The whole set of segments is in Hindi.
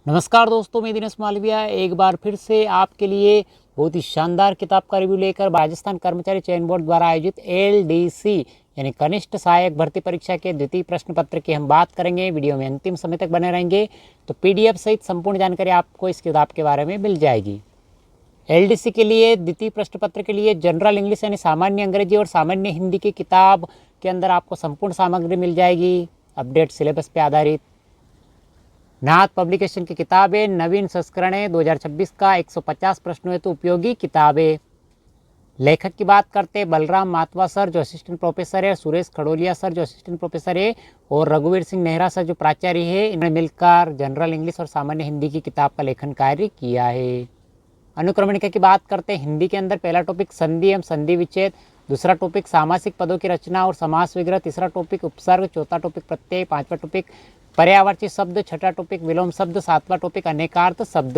नमस्कार दोस्तों, मैं दिनेश मालविया एक बार फिर से आपके लिए बहुत ही शानदार किताब का रिव्यू लेकर राजस्थान कर्मचारी चयन बोर्ड द्वारा आयोजित एलडीसी यानी कनिष्ठ सहायक भर्ती परीक्षा के द्वितीय प्रश्न पत्र की हम बात करेंगे। वीडियो में अंतिम समय तक बने रहेंगे तो पीडीएफ सहित संपूर्ण जानकारी आपको इस किताब के बारे में मिल जाएगी। एलडीसी के लिए द्वितीय प्रश्न पत्र के लिए जनरल इंग्लिश यानी सामान्य अंग्रेजी और सामान्य हिंदी की किताब के अंदर आपको संपूर्ण सामग्री मिल जाएगी। अपडेट सिलेबस पे आधारित नाथ पब्लिकेशन की किताबें, नवीन संस्करण है 2026 का 150 प्रश्नों हेतु उपयोगी किताबें। लेखक की बात करते हैं बलराम मातवा सर जो असिस्टेंट प्रोफेसर है, सुरेश खड़ोलिया सर जो असिस्टेंट प्रोफेसर है और रघुवीर सिंह नेहरा सर जो प्राचार्य है। इन्होंने मिलकर जनरल इंग्लिश और सामान्य हिंदी की किताब का लेखन कार्य किया है। अनुक्रमणिका की बात करते हैं हिंदी के अंदर पहला टॉपिक संधि एवं संधि विच्छेद, दूसरा टॉपिक सामासिक पदों की रचना और समास विग्रह, तीसरा टॉपिक उपसर्ग, चौथा टॉपिक प्रत्यय, पांचवा टॉपिक पर्यायवाची शब्द, छठा टॉपिक विलोम शब्द, सातवां टॉपिक अनेकार्थ शब्द,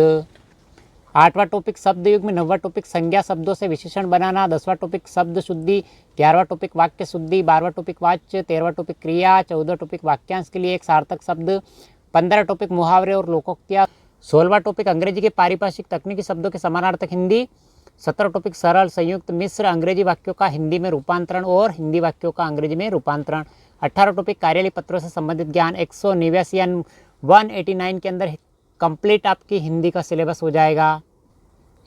आठवां टॉपिक शब्द युग में, नौवां टॉपिक संज्ञा शब्दों से विशेषण बनाना, 10वां टॉपिक शब्द शुद्धि, 11वां टॉपिक वाक्य शुद्धि, 12वां टॉपिक वाच्य, 13वां टॉपिक क्रिया, 14वां टॉपिक वाक्यांश के लिए एक सार्थक शब्द, 15 टॉपिक मुहावरे और लोकोक्तियाँ, 16वां टॉपिक अंग्रेजी के पारिभाषिक तकनीकी शब्दों के समानार्थक हिंदी, 17वां टॉपिक सरल संयुक्त मिश्र अंग्रेजी वाक्यों का हिंदी में रूपांतरण और हिंदी वाक्यों का अंग्रेजी में रूपांतरण, 18 टॉपिक कार्यालय पत्रों से संबंधित ज्ञान। 189 या 189 के अंदर कंप्लीट आपकी हिंदी का सिलेबस हो जाएगा।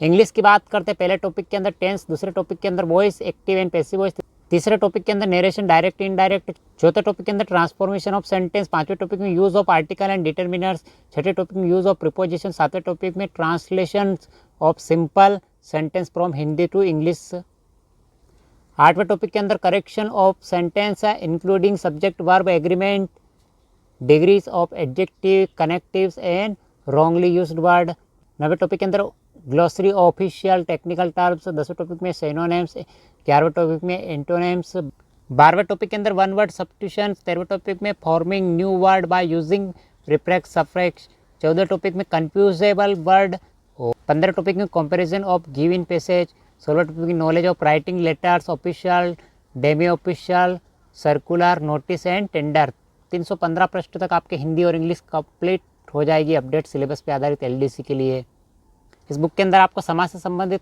इंग्लिश की बात करते हैं पहले टॉपिक के अंदर टेंस, दूसरे टॉपिक के अंदर voice active and passive voice, तीसरे टॉपिक के अंदर नरेशन डायरेक्ट इनडायरेक्ट, चौथे टॉपिक के अंदर ट्रांसफॉर्मेशन ऑफ सेंटेंस, पांचवें टॉपिक में use of article and determiners, छठे टॉपिक में यूज ऑफ प्रीपोजिशन, सातवें टॉपिक में translation of simple sentence from Hindi to English, आठवें टॉपिक के अंदर correction of sentence including subject verb agreement, degrees of adjective connectives and wrongly used word, नवे टॉपिक के अंदर ग्लॉसरी ऑफिशियल टेक्निकल टर्म्स, 10वें टॉपिक में सिनोनिम्स, 11वें टॉपिक में एंटोनिम्स, 12वें टॉपिक के अंदर वन वर्ड सब्स्टिट्यूशन, 13वें टॉपिक में forming new word by using reflex suffix, 14वें टॉपिक में कन्फ्यूजेबल वर्ड और 15वें टॉपिक में कंपैरिजन ऑफ गिवन पैसेज, 16वें टॉपिक में knowledge of writing letters official demi official circular notice and tender. 315 प्रश्न तक आपके हिंदी और इंग्लिश कंप्लीट हो जाएगी अपडेट सिलेबस पे आधारित एलडीसी के लिए। इस बुक के अंदर आपको समाज से संबंधित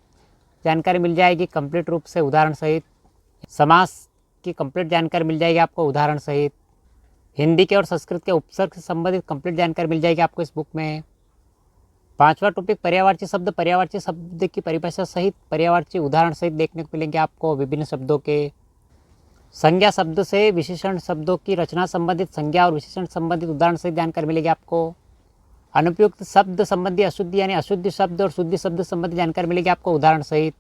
जानकारी मिल जाएगी कंप्लीट रूप से उदाहरण सहित, समास की कंप्लीट जानकारी मिल जाएगी आपको उदाहरण सहित, हिंदी के और संस्कृत के उपसर्ग से संबंधित कंप्लीट जानकारी मिल जाएगी आपको इस बुक में। पांचवा टॉपिक पर्यायवाची शब्द की परिभाषा सहित पर्यायवाची उदाहरण सहित देखने को मिलेंगे आपको विभिन्न शब्दों के। संज्ञा शब्द से विशेषण शब्दों की रचना संबंधित संज्ञा और विशेषण संबंधित उदाहरण सहित जानकारी मिलेगी आपको। अनुपयुक्त शब्द संबंधी अशुद्धि यानी अशुद्ध शब्द और शुद्ध शब्द संबंधी जानकारी मिलेगी आपको उदाहरण सहित।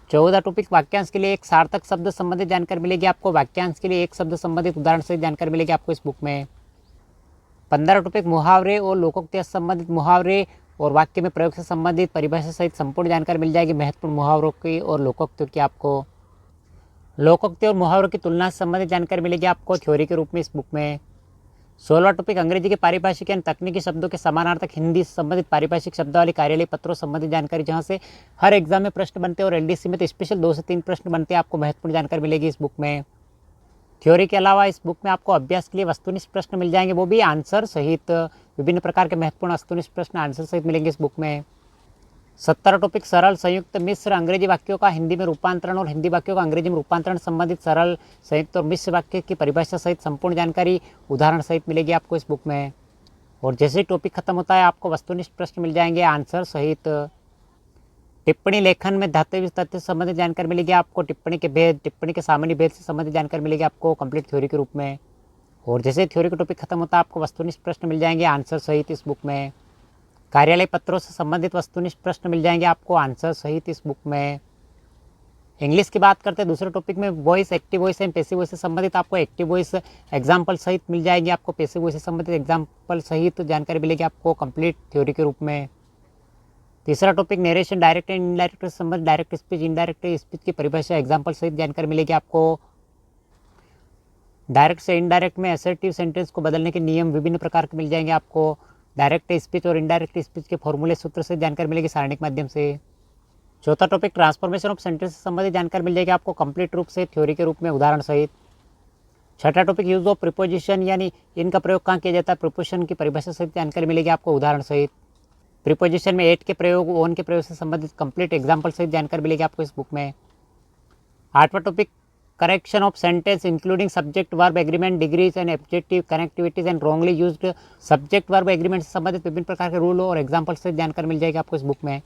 14 टॉपिक वाक्यांश के लिए एक सार्थक शब्द संबंधित जानकारी मिलेगी आपको, वाक्यांश के लिए एक शब्द संबंधित उदाहरण सहित जानकारी मिलेगी आपको इस बुक में। 15 टॉपिक मुहावरे और लोकोक्ति संबंधित मुहावरे और वाक्य में प्रयोग से संबंधित परिभाषा सहित संपूर्ण जानकारी मिल जाएगी महत्वपूर्ण मुहावरों की और लोकोक्तियों की आपको। लोकोक्ति और मुहावरों की तुलना से संबंधित जानकारी मिलेगी आपको थ्योरी के रूप में इस बुक में। 16वां टॉपिक अंग्रेजी के पारिभाषिक यानी तकनीकी शब्दों के समानार्थक हिंदी से संबंधित पारिभाषिक शब्दावली कार्यालय पत्रों संबंधित जानकारी, जहां से हर एग्जाम में प्रश्न बनते हैं और एलडीसी में तो स्पेशल 2 से 3 प्रश्न बनते हैं। आपको महत्वपूर्ण जानकारी मिलेगी इस बुक में। थ्योरी के अलावा इस बुक में आपको अभ्यास के लिए वस्तुनिष्ठ प्रश्न मिल जाएंगे, वो भी आंसर सहित, विभिन्न प्रकार के महत्वपूर्ण वस्तुनिष्ठ प्रश्न आंसर सहित मिलेंगे इस बुक में। 17 टॉपिक सरल संयुक्त मिश्र अंग्रेजी वाक्यों का हिंदी में रूपांतरण और हिंदी वाक्यों का अंग्रेजी में रूपांतरण संबंधित सरल संयुक्त और मिश्र वाक्य की परिभाषा सहित संपूर्ण जानकारी उदाहरण सहित मिलेगी आपको इस बुक में। और जैसे ही टॉपिक खत्म होता है आपको वस्तुनिष्ठ प्रश्न मिल जाएंगे आंसर सहित। टिप्पणी लेखन में धातु तथ्य से संबंधित जानकारी मिलेगी आपको, टिप्पणी के भेद, टिप्पणी के सामान्य भेद से संबंधित जानकारी मिलेगी आपको कंप्लीट थ्योरी के रूप में। और जैसे थ्योरी का टॉपिक खत्म होता है आपको वस्तुनिष्ठ प्रश्न मिल जाएंगे आंसर सहित इस बुक में। कार्यालय पत्रों से संबंधित वस्तुनिष्ठ प्रश्न मिल जाएंगे आपको आंसर सहित इस बुक में। इंग्लिश की बात करते हैं दूसरे टॉपिक में voice active voice and passive voice से संबंधित आपको एक्टिव वॉइस एग्जाम्पल सहित मिल जाएगी आपको, पैसिव वॉइस से संबंधित एग्जाम्पल सहित जानकारी मिलेगी आपको कंप्लीट थ्योरी के रूप में। तीसरा topic narration direct and indirect से संबंधित डायरेक्ट स्पीच इनडायरेक्ट स्पीच की परिभाषा एग्जाम्पल सहित जानकारी मिलेगी आपको। डायरेक्ट से इनडायरेक्ट में असर्टिव सेंटेंस को बदलने के नियम विभिन्न प्रकार के मिल जाएंगे आपको। डायरेक्ट स्पीच और इनडायरेक्ट स्पीच के फॉर्मूले सूत्र से जानकारी मिलेगी सारणिक माध्यम से। चौथा टॉपिक ट्रांसफॉर्मेशन ऑफ सेंटेंस से संबंधित जानकारी मिल जाएगी आपको कंप्लीट रूप से थ्योरी के रूप में उदाहरण सहित। छठा टॉपिक यूज ऑफ प्रीपोजिशन, यानी इनका प्रयोग कहाँ किया जाता है, प्रीपोजिशन की परिभाषा सहित जानकारी मिलेगी आपको उदाहरण सहित। प्रीपोजिशन में एट के प्रयोग, ओन के प्रयोग से संबंधित कंप्लीट एग्जाम्पल सहित जानकारी मिलेगी आपको इस बुक में। आठवां topic correction of sentence including subject verb agreement degrees and objective connectivities and wrongly used subject verb agreement से संबंधित विभिन्न प्रकार के रूल और एग्जाम्पल से जानकारी मिल जाएगी आपको इस बुक में।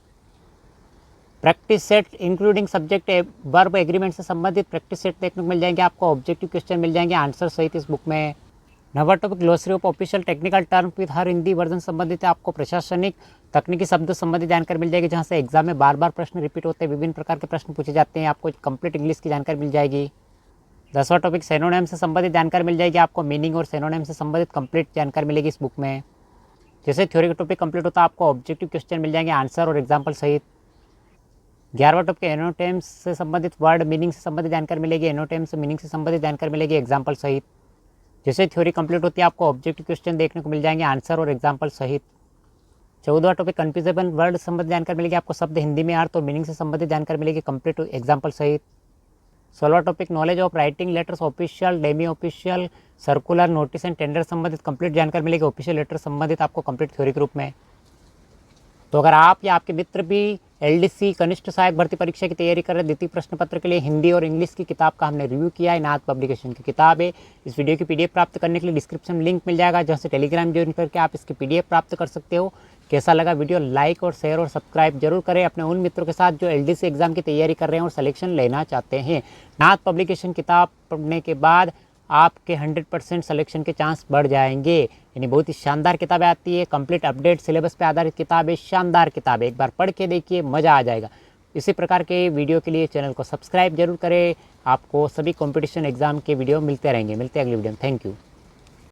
Practice set including subject verb agreement से संबंधित प्रैक्टिस सेट देखने को मिल जाएंगे आपको, ऑब्जेक्टिव क्वेश्चन मिल जाएंगे आंसर सहित इस बुक में। Number topic glossary of official technical term with हर हिंदी वर्जन संबंधित है, आपको प्रशासनिक तकनीकी शब्द संबंधित जानकारी मिल जाएगी, जहाँ से एग्जाम में बार बार प्रश्न रिपीट होते हैं, विभिन्न प्रकार के प्रश्न पूछे जाते हैं, आपको कंप्लीट इंग्लिश की जानकारी मिल जाएगी। 10वां टॉपिक सिनोनिम से संबंधित जानकारी मिल जाएगी आपको, मीनिंग और सिनोनिम से संबंधित कंप्लीट जानकारी मिलेगी इस बुक में। जैसे थ्योरी का टॉपिक कंप्लीट होता है, आपको ऑब्जेक्टिव क्वेश्चन मिल जाएंगे आंसर और एग्जाम्पल सहित। 11वां टॉपिक एनोटेम्स से संबंधित वर्ड मीनिंग से संबंधित जानकारी मिलेगी, एनोटेम्स मीनिंग से संबंधित जानकारी मिलेगी एग्जाम्पल सहित। जैसे थ्योरी कंप्लीट होती है, आपको ऑब्जेक्टिव क्वेश्चन देखने को मिल जाएंगे आंसर और एग्जाम्पल सहित। 14वां टॉपिक कन्फ्यूजेबल वर्ड संबंधित जानकारी मिलेगी आपको, शब्द हिंदी में अर्थ और मीनिंग से संबंधित जानकारी मिलेगी कंप्लीट एग्जाम्पल सहित। 16वां topic knowledge of writing letters official demi official circular notice and tender संबंधित कंप्लीट जानकारी मिलेगी ऑफिशियल लेटर संबंधित आपको कंप्लीट थ्योरी के रूप में। तो अगर आप या आपके मित्र भी एलडीसी कनिष्ठ सहायक भर्ती परीक्षा की तैयारी कर रहे हैं, द्वितीय प्रश्न पत्र के लिए हिंदी और इंग्लिश की किताब का हमने रिव्यू किया है, नाथ पब्लिकेशन की किताब है। इस वीडियो की पीडीएफ प्राप्त करने के लिए डिस्क्रिप्शन में लिंक मिल जाएगा, जहाँ से टेलीग्राम ज्वाइन करके आप इसकी पीडीएफ प्राप्त कर सकते हो। कैसा लगा वीडियो, लाइक और शेयर और सब्सक्राइब जरूर करें अपने उन मित्रों के साथ जो एलडीसी एग्जाम की तैयारी कर रहे हैं और सिलेक्शन लेना चाहते हैं। नाथ पब्लिकेशन किताब पढ़ने के बाद आपके 100% सिलेक्शन के चांस बढ़ जाएंगे, यानी बहुत ही शानदार किताबें आती है, कंप्लीट अपडेट सिलेबस पे आधारित किताब है, शानदार किताब है, एक बार पढ़ के देखिए मज़ा आ जाएगा। इसी प्रकार के वीडियो के लिए चैनल को सब्सक्राइब जरूर करें। आपको सभी कंपटीशन एग्जाम के वीडियो मिलते रहेंगे। मिलते हैं अगली वीडियो में। Thank you.